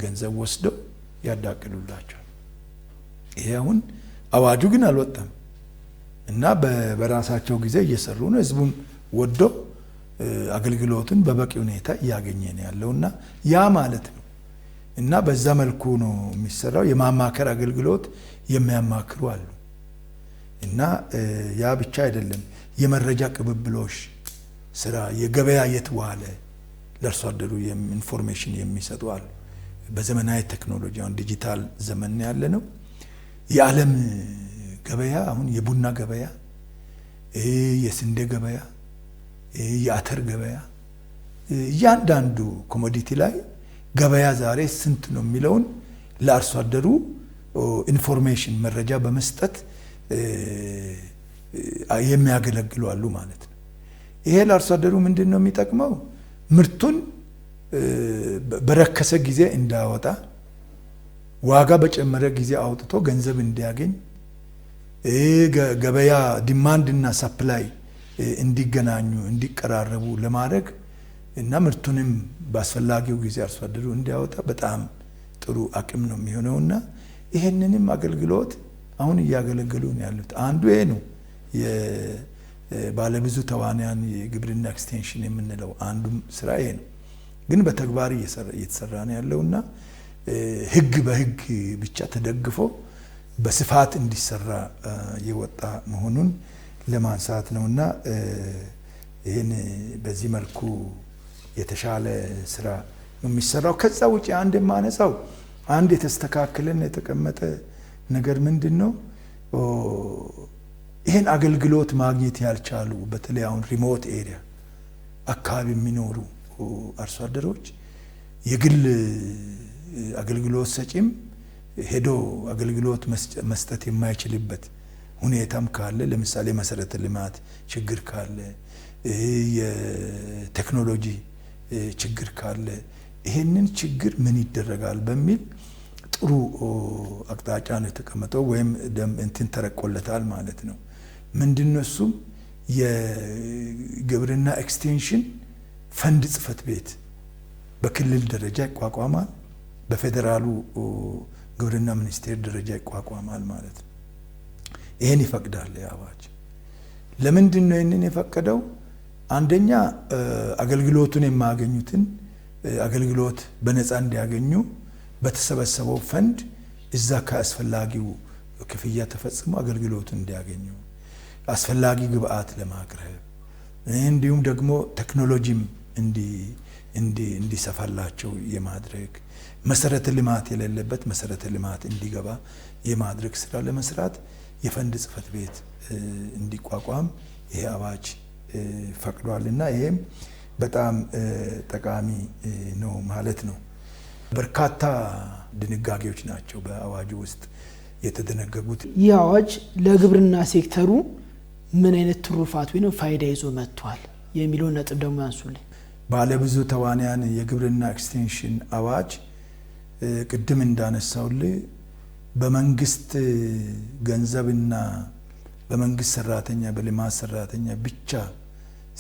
ገንዘብ ወስደው ያዳቅሉላቸዋል። ይሄ አሁን አዋጁ ግን አልወጣም እና በራሳቸው ጊዜ እየሰሩ ነው። ህዝቡም ወዶ አገልግሎቱን በበቂ ሁኔታ እያገኘ ነው ያለውና ያ ማለት ነው እና በዛ መልኩ ነው የሚሰራው። የማማከር አገልግሎት የሚያማክሩ አሉ እና ያ ብቻ አይደለም። የመረጃ ቅብብሎሽ ስራ፣ የገበያ የት ዋለ ለአርሶ አደሩ ኢንፎርሜሽን የሚሰጡ አሉ። በዘመናዊ ቴክኖሎጂ አሁን ዲጂታል ዘመን ያለ ነው። የዓለም ገበያ አሁን የቡና ገበያ፣ የስንዴ ገበያ፣ የአተር ገበያ እያንዳንዱ ኮሞዲቲ ላይ ገበያ ዛሬ ስንት ነው የሚለውን ለአርሶ አደሩ ኢንፎርሜሽን መረጃ በመስጠት የሚያገለግሉ አሉ ማለት ነው። ይሄ ለአርሶ አደሩ ምንድን ነው የሚጠቅመው? ምርቱን በረከሰ ጊዜ እንዳያወጣ፣ ዋጋ በጨመረ ጊዜ አውጥቶ ገንዘብ እንዲያገኝ፣ ገበያ ዲማንድ እና ሰፕላይ እንዲገናኙ እንዲቀራረቡ ለማድረግ እና ምርቱንም በአስፈላጊው ጊዜ አርሶ አደሩ እንዲያወጣ በጣም ጥሩ አቅም ነው የሚሆነውና ይሄንንም አገልግሎት አሁን እያገለገሉ ነው ያሉት። አንዱ ይሄ ነው የባለብዙ ተዋንያን የግብርና ኤክስቴንሽን የምንለው አንዱ ስራ ይሄ ነው። ግን በተግባር እየተሰራ ነው ያለውና ህግ በህግ ብቻ ተደግፎ በስፋት እንዲሰራ የወጣ መሆኑን ለማንሳት ነውና ይህን በዚህ መልኩ የተሻለ ስራ የሚሰራው። ከዛ ውጪ አንድ የማነሳው አንድ የተስተካከለን የተቀመጠ ነገር ምንድን ነው? ይህን አገልግሎት ማግኘት ያልቻሉ በተለይ አሁን ሪሞት ኤሪያ አካባቢ የሚኖሩ አርሶ አደሮች የግል አገልግሎት ሰጪም ሄዶ አገልግሎት መስጠት የማይችልበት ሁኔታም ካለ፣ ለምሳሌ መሰረተ ልማት ችግር ካለ፣ የቴክኖሎጂ ችግር ካለ ይሄንን ችግር ምን ይደረጋል በሚል ጥሩ አቅጣጫ ነው የተቀመጠው፣ ወይም እንትን ተረቆለታል ማለት ነው። ምንድነው እሱም የግብርና ኤክስቴንሽን ፈንድ ጽህፈት ቤት በክልል ደረጃ ይቋቋማል፣ በፌዴራሉ ግብርና ሚኒስቴር ደረጃ ይቋቋማል ማለት ነው። ይሄን ይፈቅዳል አዋጅ። ለምንድን ነው ይሄንን የፈቀደው? አንደኛ አገልግሎቱን የማያገኙትን አገልግሎት በነፃ እንዲያገኙ በተሰበሰበው ፈንድ እዛ ከአስፈላጊው ክፍያ ተፈጽሞ አገልግሎቱን እንዲያገኙ፣ አስፈላጊ ግብአት ለማቅረብ እንዲሁም ደግሞ ቴክኖሎጂም እንዲሰፋላቸው የማድረግ፣ መሰረተ ልማት የሌለበት መሰረተ ልማት እንዲገባ የማድረግ ስራ ለመስራት የፈንድ ጽህፈት ቤት እንዲቋቋም ይሄ አዋጅ ፈቅዷልና ይሄም በጣም ጠቃሚ ነው ማለት ነው። በርካታ ድንጋጌዎች ናቸው በአዋጁ ውስጥ የተደነገጉት። ይህ አዋጅ ለግብርና ሴክተሩ ምን አይነት ትሩፋት ወይም ፋይዳ ይዞ መጥቷል የሚለውን ነጥብ ደግሞ ያንሱልኝ። ባለብዙ ተዋንያን የግብርና ኤክስቴንሽን አዋጅ ቅድም እንዳነሳውልህ በመንግስት ገንዘብና በመንግስት ሰራተኛ በልማት ሰራተኛ ብቻ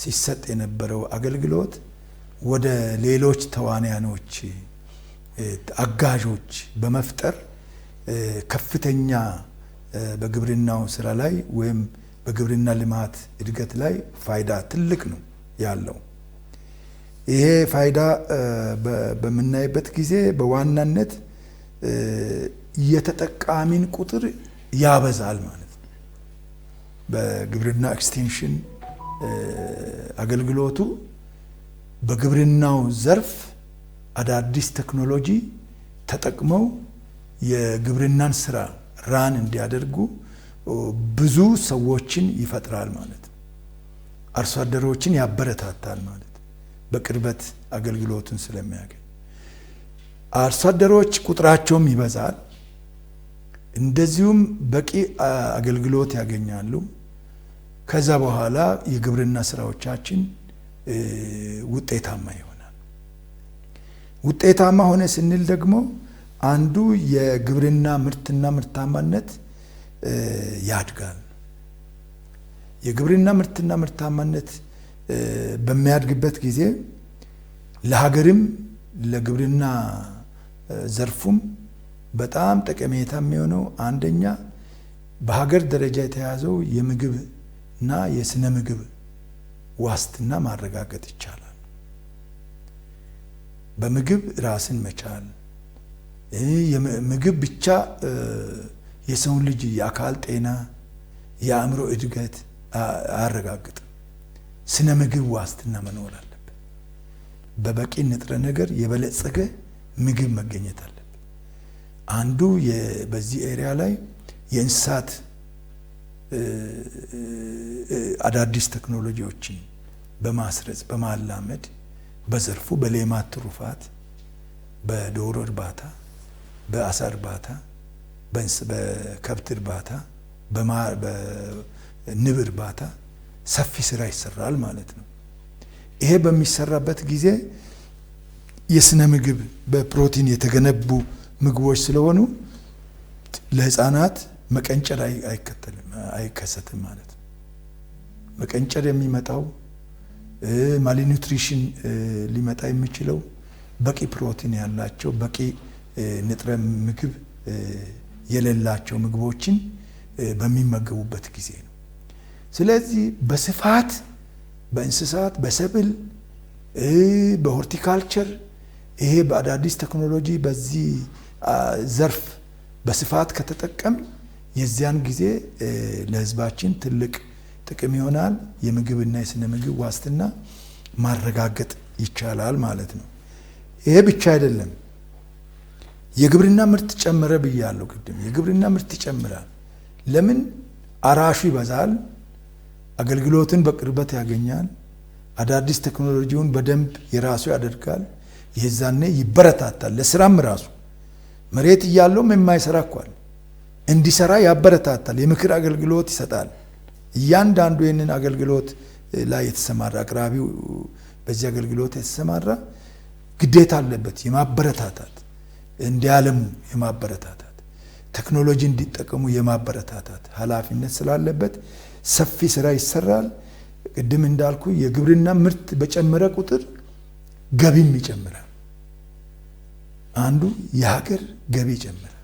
ሲሰጥ የነበረው አገልግሎት ወደ ሌሎች ተዋንያኖች አጋዦች በመፍጠር ከፍተኛ በግብርናው ስራ ላይ ወይም በግብርና ልማት እድገት ላይ ፋይዳ ትልቅ ነው ያለው። ይሄ ፋይዳ በምናይበት ጊዜ በዋናነት የተጠቃሚን ቁጥር ያበዛል ማለት ነው። በግብርና ኤክስቴንሽን አገልግሎቱ በግብርናው ዘርፍ አዳዲስ ቴክኖሎጂ ተጠቅመው የግብርናን ስራ ራን እንዲያደርጉ ብዙ ሰዎችን ይፈጥራል ማለት ነው። አርሶ አደሮችን ያበረታታል ማለት ነው። በቅርበት አገልግሎቱን ስለሚያገኝ አርሶ አደሮች ቁጥራቸውም ይበዛል፣ እንደዚሁም በቂ አገልግሎት ያገኛሉ። ከዛ በኋላ የግብርና ስራዎቻችን ውጤታማ ይሆናል። ውጤታማ ሆነ ስንል ደግሞ አንዱ የግብርና ምርትና ምርታማነት ያድጋል። የግብርና ምርትና ምርታማነት በሚያድግበት ጊዜ ለሀገርም ለግብርና ዘርፉም በጣም ጠቀሜታ የሚሆነው አንደኛ በሀገር ደረጃ የተያዘው የምግብና የስነ ምግብ ዋስትና ማረጋገጥ ይቻላል። በምግብ ራስን መቻል፣ ምግብ ብቻ የሰውን ልጅ የአካል ጤና የአእምሮ እድገት አያረጋግጥም። ስነ ምግብ ዋስትና መኖር አለበት። በበቂ ንጥረ ነገር የበለጸገ ምግብ መገኘት አለበት። አንዱ በዚህ ኤሪያ ላይ የእንስሳት አዳዲስ ቴክኖሎጂዎችን በማስረጽ በማላመድ በዘርፉ በሌማት ትሩፋት፣ በዶሮ እርባታ፣ በአሳ እርባታ፣ በከብት እርባታ፣ በንብ እርባታ ሰፊ ስራ ይሰራል ማለት ነው። ይሄ በሚሰራበት ጊዜ የስነ ምግብ በፕሮቲን የተገነቡ ምግቦች ስለሆኑ ለህፃናት መቀንጨር አይከሰትም ማለት ነው። መቀንጨር የሚመጣው ማልኒውትሪሽን ሊመጣ የሚችለው በቂ ፕሮቲን ያላቸው በቂ ንጥረ ምግብ የሌላቸው ምግቦችን በሚመገቡበት ጊዜ ነው። ስለዚህ በስፋት በእንስሳት፣ በሰብል፣ በሆርቲካልቸር ይሄ በአዳዲስ ቴክኖሎጂ በዚህ ዘርፍ በስፋት ከተጠቀም የዚያን ጊዜ ለህዝባችን ትልቅ ጥቅም ይሆናል። የምግብና የስነ ምግብ ዋስትና ማረጋገጥ ይቻላል ማለት ነው። ይሄ ብቻ አይደለም። የግብርና ምርት ጨመረ ብያለሁ ቅድም። የግብርና ምርት ይጨምራል። ለምን? አራሹ ይበዛል፣ አገልግሎትን በቅርበት ያገኛል፣ አዳዲስ ቴክኖሎጂውን በደንብ የራሱ ያደርጋል። የዛኔ ይበረታታል። ለስራም ራሱ መሬት እያለውም የማይሰራ እንኳን እንዲሰራ ያበረታታል። የምክር አገልግሎት ይሰጣል። እያንዳንዱ ይህንን አገልግሎት ላይ የተሰማራ አቅራቢው በዚህ አገልግሎት የተሰማራ ግዴታ አለበት የማበረታታት፣ እንዲያለሙ የማበረታታት፣ ቴክኖሎጂ እንዲጠቀሙ የማበረታታት ኃላፊነት ስላለበት ሰፊ ስራ ይሰራል። ቅድም እንዳልኩ የግብርና ምርት በጨመረ ቁጥር ገቢም ይጨምራል። አንዱ የሀገር ገቢ ይጨምራል፣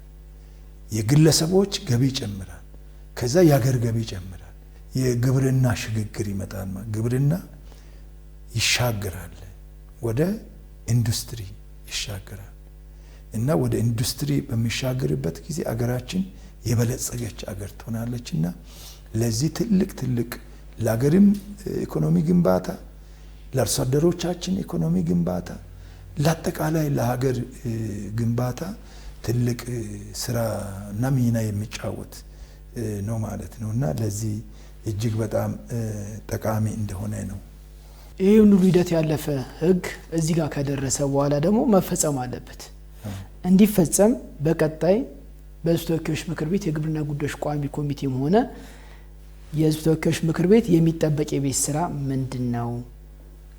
የግለሰቦች ገቢ ይጨምራል፣ ከዛ የሀገር ገቢ ይጨምራል። የግብርና ሽግግር ይመጣል። ግብርና ይሻገራል፣ ወደ ኢንዱስትሪ ይሻገራል እና ወደ ኢንዱስትሪ በሚሻገርበት ጊዜ አገራችን የበለጸገች አገር ትሆናለች እና ለዚህ ትልቅ ለሀገርም ኢኮኖሚ ግንባታ፣ ለአርሶ አደሮቻችን ኢኮኖሚ ግንባታ፣ ለአጠቃላይ ለሀገር ግንባታ ትልቅ ስራና ሚና የሚጫወት ነው ማለት ነው እና ለዚህ እጅግ በጣም ጠቃሚ እንደሆነ ነው። ይህ ሁሉ ሂደት ያለፈ ህግ እዚህ ጋር ከደረሰ በኋላ ደግሞ መፈጸም አለበት። እንዲፈጸም በቀጣይ በህዝብ ተወካዮች ምክር ቤት የግብርና ጉዳዮች ቋሚ ኮሚቴም ሆነ የህዝብ ተወካዮች ምክር ቤት የሚጠበቅ የቤት ስራ ምንድነው?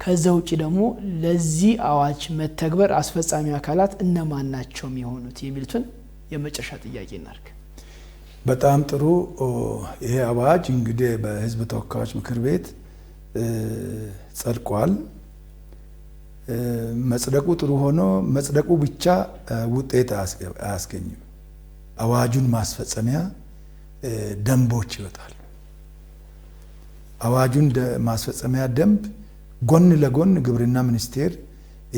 ከዛ ውጪ ደግሞ ለዚህ አዋጅ መተግበር አስፈጻሚ አካላት እነማን ናቸው የሚሆኑት የሚሉትን የመጨረሻ ጥያቄ እናርግ። በጣም ጥሩ። ይሄ አዋጅ እንግዲህ በህዝብ ተወካዮች ምክር ቤት ጸድቋል። መጽደቁ ጥሩ ሆኖ መጽደቁ ብቻ ውጤት አያስገኝም። አዋጁን ማስፈጸሚያ ደንቦች ይወጣሉ። አዋጁን ማስፈጸሚያ ደንብ ጎን ለጎን ግብርና ሚኒስቴር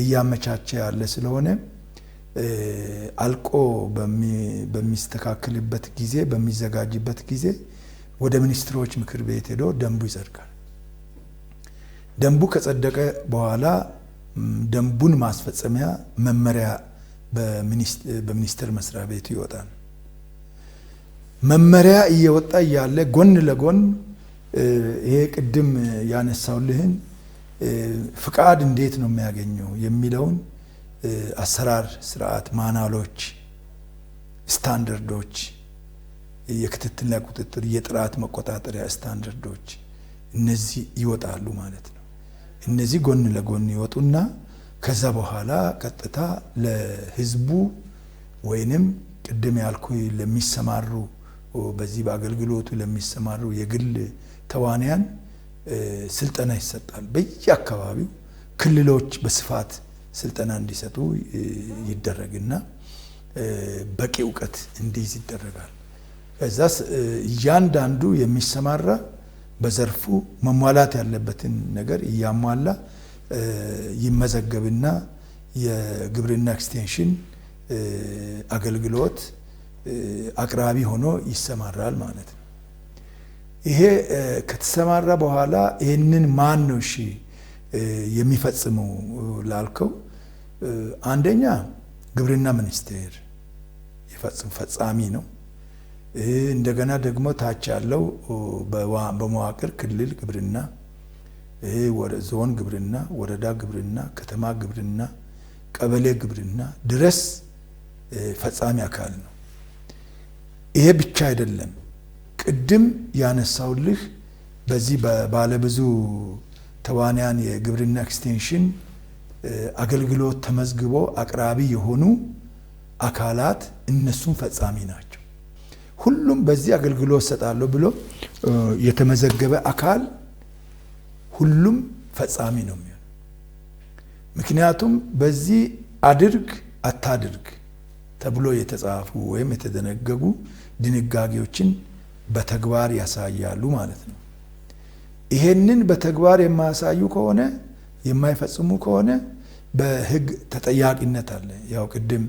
እያመቻቸ ያለ ስለሆነ አልቆ በሚስተካከልበት ጊዜ በሚዘጋጅበት ጊዜ ወደ ሚኒስትሮች ምክር ቤት ሄዶ ደንቡ ይጸድቃል። ደንቡ ከጸደቀ በኋላ ደንቡን ማስፈጸሚያ መመሪያ በሚኒስቴር መስሪያ ቤቱ ይወጣል። መመሪያ እየወጣ እያለ ጎን ለጎን ይሄ ቅድም ያነሳውልህን ፍቃድ እንዴት ነው የሚያገኘው የሚለውን አሰራር ስርዓት፣ ማናሎች፣ ስታንዳርዶች፣ የክትትልና ቁጥጥር የጥራት መቆጣጠሪያ ስታንዳርዶች እነዚህ ይወጣሉ ማለት ነው። እነዚህ ጎን ለጎን ይወጡና ከዛ በኋላ ቀጥታ ለህዝቡ ወይንም ቅድም ያልኩ ለሚሰማሩ በዚህ በአገልግሎቱ ለሚሰማሩ የግል ተዋንያን ስልጠና ይሰጣል። በየአካባቢው ክልሎች በስፋት ስልጠና እንዲሰጡ ይደረግና በቂ እውቀት እንዲይዝ ይደረጋል። ከዛስ እያንዳንዱ የሚሰማራ በዘርፉ መሟላት ያለበትን ነገር እያሟላ ይመዘገብና የግብርና ኤክስቴንሽን አገልግሎት አቅራቢ ሆኖ ይሰማራል ማለት ነው። ይሄ ከተሰማራ በኋላ ይህንን ማን ነው እሺ የሚፈጽመው ላልከው፣ አንደኛ ግብርና ሚኒስቴር ፈጻሚ ነው። እንደገና ደግሞ ታች ያለው በመዋቅር ክልል ግብርና፣ ዞን ግብርና፣ ወረዳ ግብርና፣ ከተማ ግብርና፣ ቀበሌ ግብርና ድረስ ፈጻሚ አካል ነው። ይሄ ብቻ አይደለም። ቅድም ያነሳውልህ በዚህ ባለብዙ ተዋንያን የግብርና ኤክስቴንሽን አገልግሎት ተመዝግቦ አቅራቢ የሆኑ አካላት እነሱም ፈጻሚ ናቸው። ሁሉም በዚህ አገልግሎት ሰጣለሁ ብሎ የተመዘገበ አካል ሁሉም ፈጻሚ ነው የሚሆነው። ምክንያቱም በዚህ አድርግ አታድርግ ተብሎ የተጻፉ ወይም የተደነገጉ ድንጋጌዎችን በተግባር ያሳያሉ ማለት ነው። ይሄንን በተግባር የማያሳዩ ከሆነ የማይፈጽሙ ከሆነ በሕግ ተጠያቂነት አለ። ያው ቅድም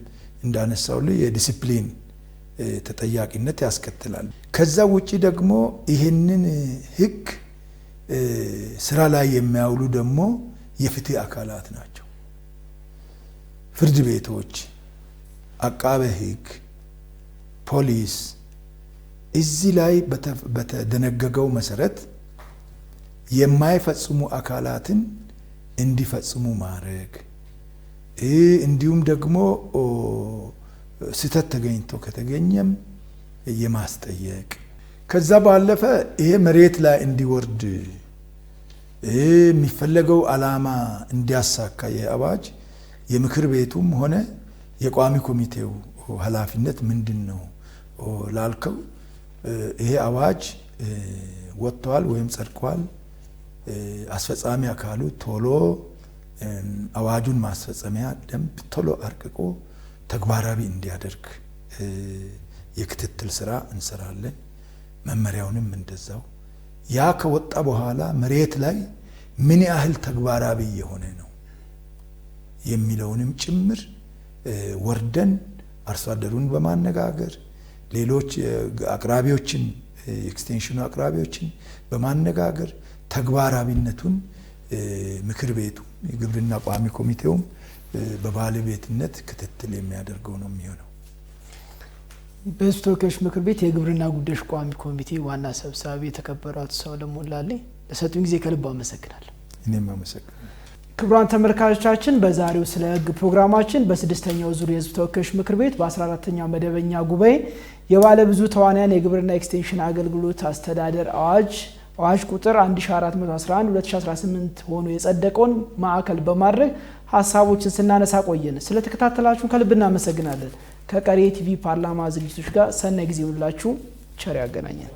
እንዳነሳውልህ የዲሲፕሊን ተጠያቂነት ያስከትላል። ከዛ ውጪ ደግሞ ይሄንን ሕግ ስራ ላይ የሚያውሉ ደግሞ የፍትህ አካላት ናቸው። ፍርድ ቤቶች፣ አቃቤ ሕግ፣ ፖሊስ እዚህ ላይ በተደነገገው መሰረት የማይፈጽሙ አካላትን እንዲፈጽሙ ማድረግ እንዲሁም ደግሞ ስህተት ተገኝቶ ከተገኘም የማስጠየቅ ከዛ ባለፈ ይሄ መሬት ላይ እንዲወርድ የሚፈለገው ዓላማ እንዲያሳካ የአዋጅ የምክር ቤቱም ሆነ የቋሚ ኮሚቴው ኃላፊነት ምንድን ነው ላልከው ይሄ አዋጅ ወጥቷል ወይም ጸድቋል። አስፈጻሚ አካሉ ቶሎ አዋጁን ማስፈጸሚያ ደንብ ቶሎ አርቅቆ ተግባራዊ እንዲያደርግ የክትትል ስራ እንሰራለን። መመሪያውንም እንደዛው ያ ከወጣ በኋላ መሬት ላይ ምን ያህል ተግባራዊ የሆነ ነው የሚለውንም ጭምር ወርደን አርሶ አደሩን በማነጋገር ሌሎች አቅራቢዎችን ኤክስቴንሽኑ አቅራቢዎችን በማነጋገር ተግባራዊነቱን ምክር ቤቱ የግብርና ቋሚ ኮሚቴውም በባለቤትነት ክትትል የሚያደርገው ነው የሚሆነው። በሕዝብ ተወካዮች ምክር ቤት የግብርና ጉዳዮች ቋሚ ኮሚቴ ዋና ሰብሳቢ የተከበሩ አቶ ሰለሞን ሞላሌ ለሰጡኝ ጊዜ ከልብ አመሰግናለሁ። እኔም አመሰግናለሁ። ክቡራን ተመልካቾቻችን በዛሬው ስለ ሕግ ፕሮግራማችን በስድስተኛው ዙር የሕዝብ ተወካዮች ምክር ቤት በ14ኛው መደበኛ ጉባኤ የባለብዙ ተዋንያን የግብርና ኤክስቴንሽን አገልግሎት አስተዳደር አዋጅ ቁጥር 1411/2018 ሆኖ የጸደቀውን ማዕከል በማድረግ ሀሳቦችን ስናነሳ ቆየን። ስለተከታተላችሁን ከልብ እናመሰግናለን። ከቀሪ የቲቪ ፓርላማ ዝግጅቶች ጋር ሰናይ ጊዜ ይሁንላችሁ። ቸር ያገናኘን።